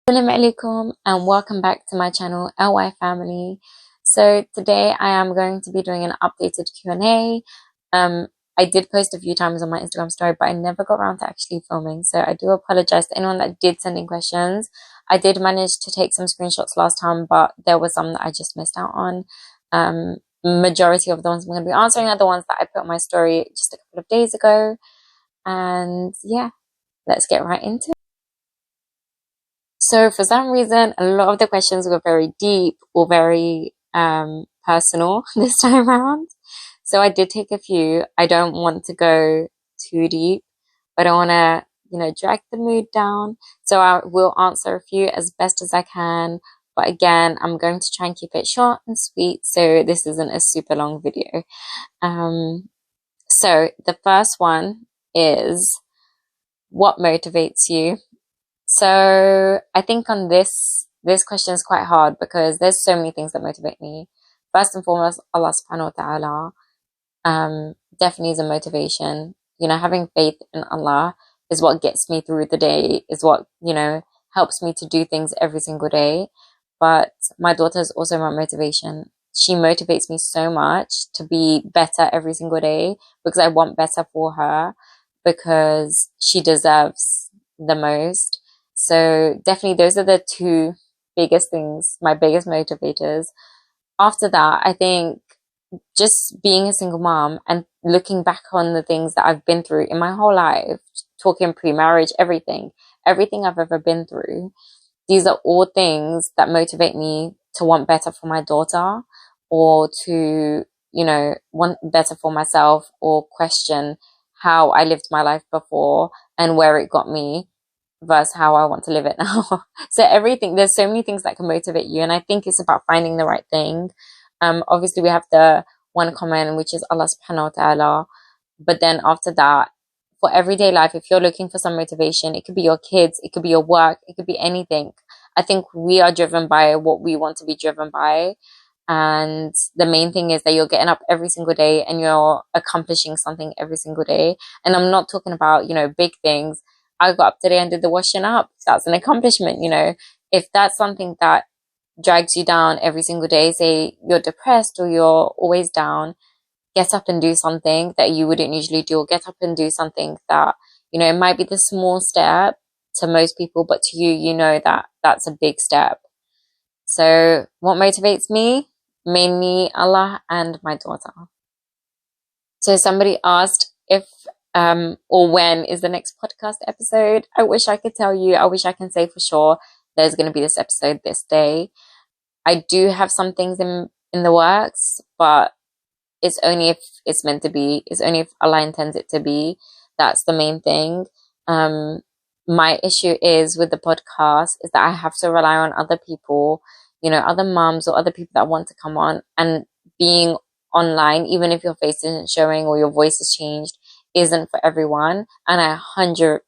Assalamu alaikum and welcome back to my channel LY Family. So today I am going to be doing an updated Q&A. I did post a few times on my Instagram story, but I never got around to actually filming. So I do apologize to anyone that did send in questions. I did manage to take some screenshots last time, but there were some that I just missed out on. Majority of the ones I'm going to be answering are the ones that I put on my story just a couple of days ago. And yeah, let's get right into it. So for some reason, a lot of the questions were very deep or very personal this time around. So I did take a few. I don't want to go too deep. I don't want to, drag the mood down. So I will answer a few as best as I can. But again, I'm going to try and keep it short and sweet, so this isn't a super long video. So the first one is, what motivates you? So I think on this question is quite hard because there's so many things that motivate me. First and foremost, Allah subhanahu wa ta'ala definitely is a motivation. Having faith in Allah is what gets me through the day, is what, helps me to do things every single day. But my daughter is also my motivation. She motivates me so much to be better every single day because I want better for her, because she deserves the most. So definitely those are the two biggest things, my biggest motivators. After that, I think just being a single mom and looking back on the things that I've been through in my whole life, talking pre-marriage, everything I've ever been through. These are all things that motivate me to want better for my daughter, or to, want better for myself, or question how I lived my life before and where it got me versus how I want to live it now. So there's so many things that can motivate you, and I think it's about finding the right thing. Obviously we have the one common, which is Allah subhanahu wa ta'ala, but then after that, for everyday life, if you're looking for some motivation, it could be your kids, it could be your work, it could be anything. I think we are driven by what we want to be driven by. And the main thing is that you're getting up every single day and you're accomplishing something every single day. And I'm not talking about, big things. I got up today and did the washing up. That's an accomplishment, If that's something that drags you down every single day, say you're depressed or you're always down, get up and do something that you wouldn't usually do, or get up and do something that, it might be the small step to most people, but to you, that that's a big step. So what motivates me? Mainly Allah and my daughter. So somebody asked if or when is the next podcast episode. I wish I could tell you. I wish I can say for sure there's going to be this episode this day. I do have some things in the works, but it's only if it's meant to be. It's only if Allah intends it to be. That's the main thing. My issue is with the podcast is that I have to rely on other people, other moms or other people that want to come on, and being online, even if your face isn't showing or your voice has changed, isn't for everyone. And I 100%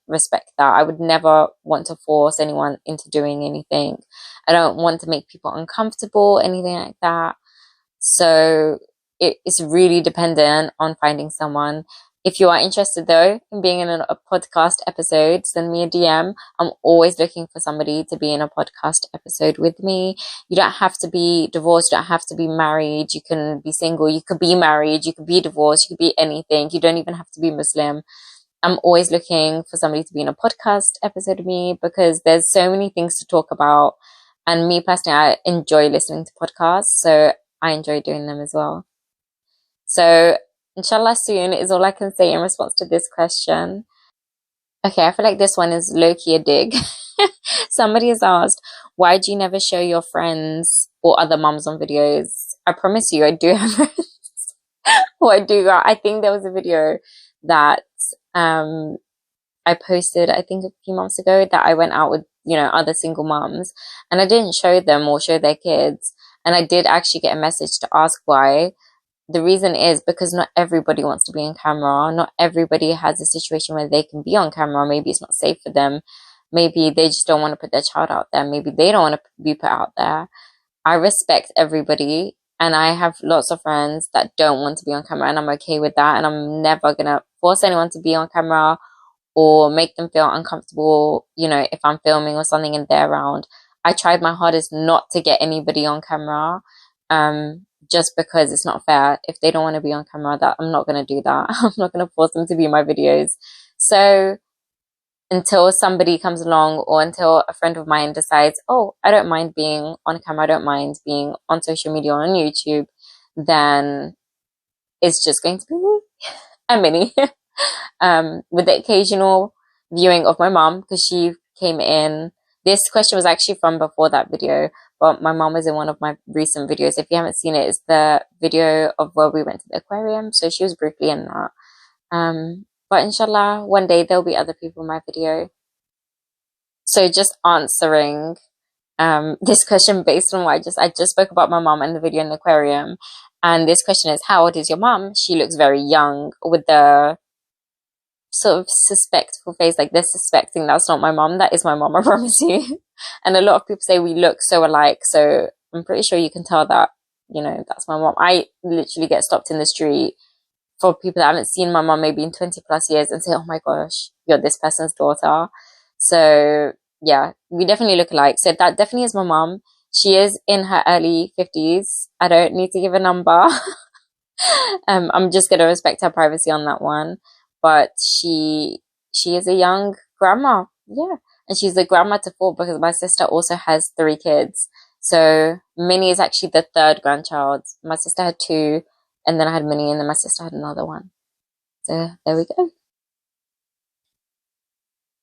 respect that. I would never want to force anyone into doing anything. I don't want to make people uncomfortable, anything like that. So it's really dependent on finding someone. If you are interested though in being in a podcast episode, send me a DM. I'm always looking for somebody to be in a podcast episode with me. You don't have to be divorced. You don't have to be married. You can be single. You could be married. You could be divorced. You could be anything. You don't even have to be Muslim. I'm always looking for somebody to be in a podcast episode with me, because there's so many things to talk about. And me personally, I enjoy listening to podcasts, so I enjoy doing them as well. So inshallah soon is all I can say in response to this question. Okay, I feel like this one is low-key a dig. Somebody has asked, why do you never show your friends or other mums on videos? I promise you, I do have friends. I think there was a video that I posted, I think a few months ago, that I went out with, other single mums, and I didn't show them or show their kids. And I did actually get a message to ask why. The reason is because not everybody wants to be on camera. Not everybody has a situation where they can be on camera. Maybe it's not safe for them. Maybe they just don't want to put their child out there. Maybe they don't want to be put out there. I respect everybody, and I have lots of friends that don't want to be on camera, and I'm okay with that. And I'm never going to force anyone to be on camera or make them feel uncomfortable, if I'm filming or something and they're around. I tried my hardest not to get anybody on camera, just because it's not fair. If they don't want to be on camera, that I'm not going to do that. I'm not going to force them to be in my videos. So until somebody comes along, or until a friend of mine decides, oh, I don't mind being on camera, I don't mind being on social media or on YouTube, then it's just going to be me and Minnie. With the occasional viewing of my mom, because she came in. This question was actually from before that video, but my mom was in one of my recent videos. If you haven't seen it, it's the video of where we went to the aquarium. So she was briefly in that. But inshallah, one day there'll be other people in my video. So just answering this question based on what I just spoke about my mom and the video in the aquarium. And this question is, how old is your mom? She looks very young, with the sort of suspectful face, like they're suspecting that's not my mom. That is my mom, I promise you. And a lot of people say we look so alike, so I'm pretty sure you can tell that, that's my mom. I literally get stopped in the street for people that haven't seen my mom maybe in 20 plus years and say, oh my gosh, you're this person's daughter. So yeah, we definitely look alike. So that definitely is my mom. She is in her early 50s. I don't need to give a number. I'm just gonna respect her privacy on that one. But she is a young grandma. Yeah. And she's a grandma to 4, because my sister also has 3 kids. So Minnie is actually the 3rd grandchild. My sister had 2, and then I had Minnie, and then my sister had another one. So there we go.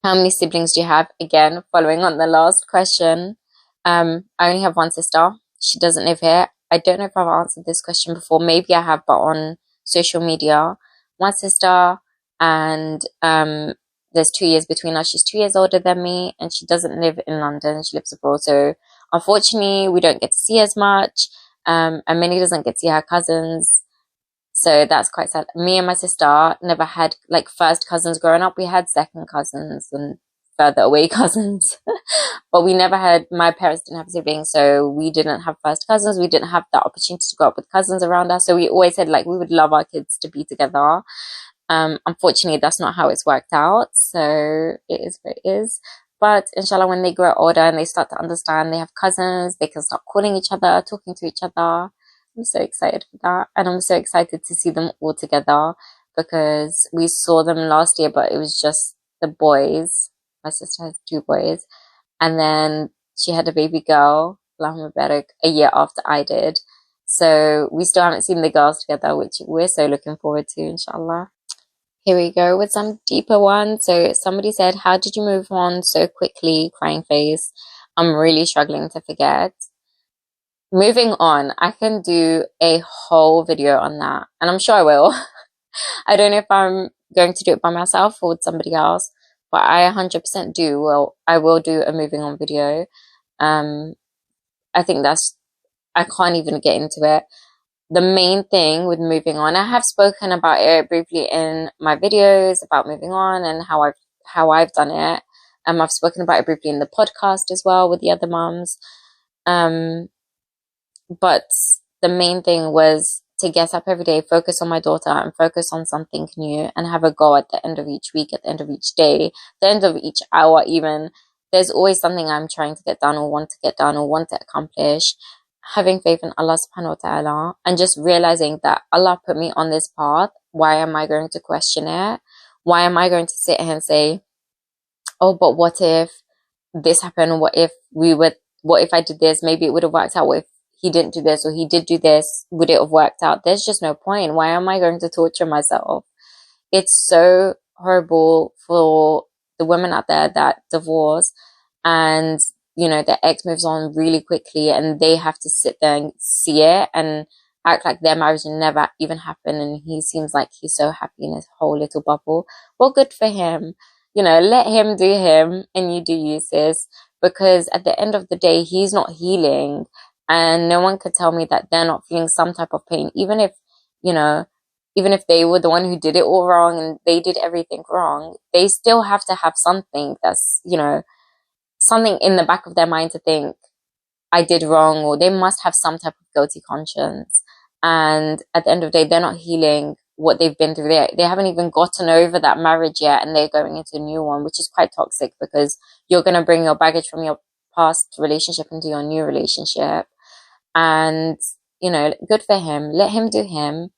How many siblings do you have? Again, following on the last question. I only have one sister. She doesn't live here. I don't know if I've answered this question before. Maybe I have, but on social media. One sister, and there's 2 years between us. She's 2 years older than me, and she doesn't live in London. She lives abroad. So unfortunately, we don't get to see as much. And Minnie doesn't get to see her cousins. So that's quite sad. Me and my sister never had like first cousins growing up. We had second cousins and further away cousins. But we never had, my parents didn't have siblings, so we didn't have first cousins. We didn't have that opportunity to grow up with cousins around us. So we always said like we would love our kids to be together. Unfortunately, that's not how it's worked out. So it is what it is. But inshallah, when they grow older and they start to understand, they have cousins, they can start calling each other, talking to each other. I'm so excited for that. And I'm so excited to see them all together, because we saw them last year, but it was just the boys. My sister has 2 boys. And then she had a baby girl, Allahumma barak, a year after I did. So we still haven't seen the girls together, which we're so looking forward to, inshallah. Here we go with some deeper ones. So somebody said, how did you move on so quickly? Crying face. I'm really struggling to forget. Moving on, I can do a whole video on that, and I'm sure I will. I don't know if I'm going to do it by myself or with somebody else, but I 100% do. Well, I will do a moving on video. I think I can't even get into it. The main thing with moving on, I have spoken about it briefly in my videos about moving on and how I've done it. I've spoken about it briefly in the podcast as well with the other mums. But the main thing was to get up every day, focus on my daughter, and focus on something new, and have a goal at the end of each week, at the end of each day, the end of each hour even. There's always something I'm trying to get done, or want to get done, or want to accomplish. Having faith in Allah subhanahu wa ta'ala, and just realizing that Allah put me on this path. Why am I going to question it? Why am I going to sit here and say, oh, but what if this happened? What if I did this? Maybe it would have worked out. What if he didn't do this, or he did do this? Would it have worked out? There's just no point. Why am I going to torture myself? It's so horrible for the women out there that divorce, and their ex moves on really quickly, and they have to sit there and see it and act like their marriage never even happened, and he seems like he's so happy in his whole little bubble. Well, good for him. Let him do him, and you do you, sis, because at the end of the day, he's not healing. And no one could tell me that they're not feeling some type of pain, even if they were the one who did it all wrong and they did everything wrong. They still have to have something that's, something in the back of their mind to think, I did wrong, or they must have some type of guilty conscience. And at the end of the day, they're not healing what they've been through. They haven't even gotten over that marriage yet, and they're going into a new one, which is quite toxic, because you're going to bring your baggage from your past relationship into your new relationship. And, you know, good for him. Let him do him.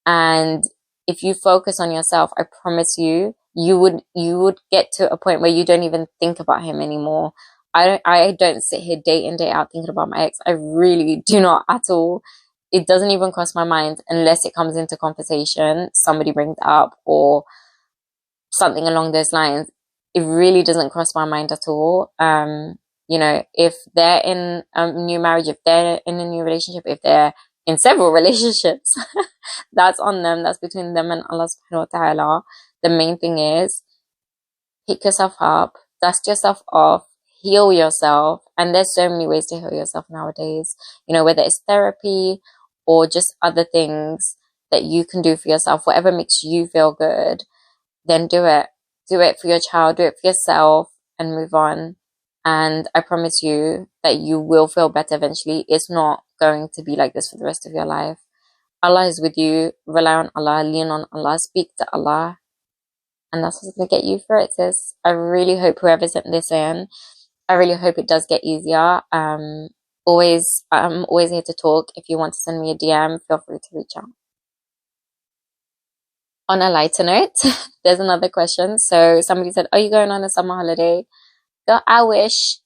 And if you focus on yourself, I promise you, you would get to a point where you don't even think about him anymore. I don't sit here day in, day out thinking about my ex. I really do not at all. It doesn't even cross my mind unless it comes into conversation, somebody brings it up, or something along those lines. It really doesn't cross my mind at all. You know, if they're in a new marriage, if they're in a new relationship, if they're in several relationships, that's on them. That's between them and Allah subhanahu wa ta'ala. The main thing is, pick yourself up, dust yourself off, heal yourself. And there's so many ways to heal yourself nowadays, you know, whether it's therapy or just other things that you can do for yourself, whatever makes you feel good, then do it. Do it for your child, do it for yourself, and move on. And I promise you that you will feel better eventually. It's not going to be like this for the rest of your life. Allah is with you. Rely on Allah, lean on Allah, speak to Allah. And that's what's going to get you through it, sis. I really hope whoever sent this in, I really hope it does get easier. I'm always here to talk. If you want to send me a DM, feel free to reach out. On a lighter note, there's another question. So somebody said, are you going on a summer holiday? Girl, I wish.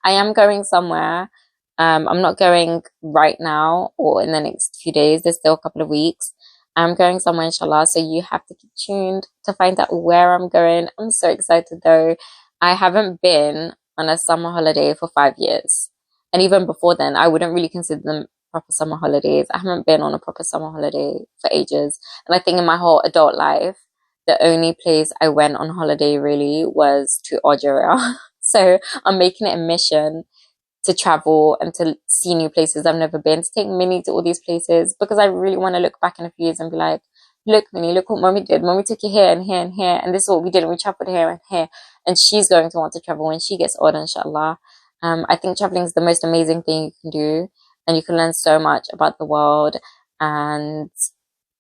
I am going somewhere. I'm not going right now or in the next few days. There's still a couple of weeks. I'm going somewhere, inshallah. So you have to keep tuned to find out where I'm going. I'm so excited though. I haven't been on a summer holiday for 5 years. And even before then, I wouldn't really consider them proper summer holidays. I haven't been on a proper summer holiday for ages. And I think in my whole adult life, the only place I went on holiday really was to Algeria. So I'm making it a mission to travel and to see new places I've never been, to take Minnie to all these places, because I really want to look back in a few years and be like, look, Minnie, look what Mommy did. Mommy took you here and here and here, and this is what we did, and we traveled here and here. And she's going to want to travel when she gets older, inshallah. I think traveling is the most amazing thing you can do, and you can learn so much about the world. And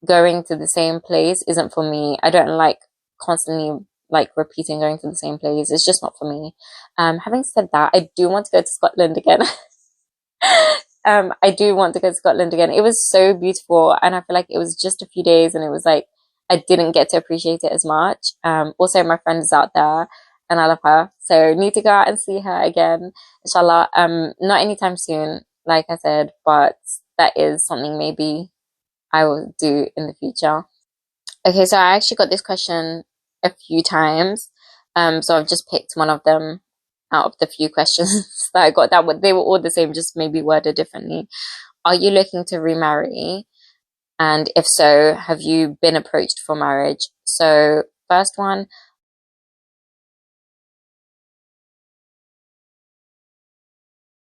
going to the same place isn't for me. I don't like constantly like repeating going to the same place. It's just not for me. Having said that, I do want to go to Scotland again. I do want to go to Scotland again. It was so beautiful, and I feel like it was just a few days, and it was like I didn't get to appreciate it as much. Also, my friend is out there, and I love her, so need to go out and see her again, inshallah. Not anytime soon, like I said, but that is something maybe I will do in the future. Okay, so I actually got this question a few times. So I've just picked one of them out of the few questions that I got. They were all the same, just maybe worded differently. Are you looking to remarry? And if so, have you been approached for marriage? So first one,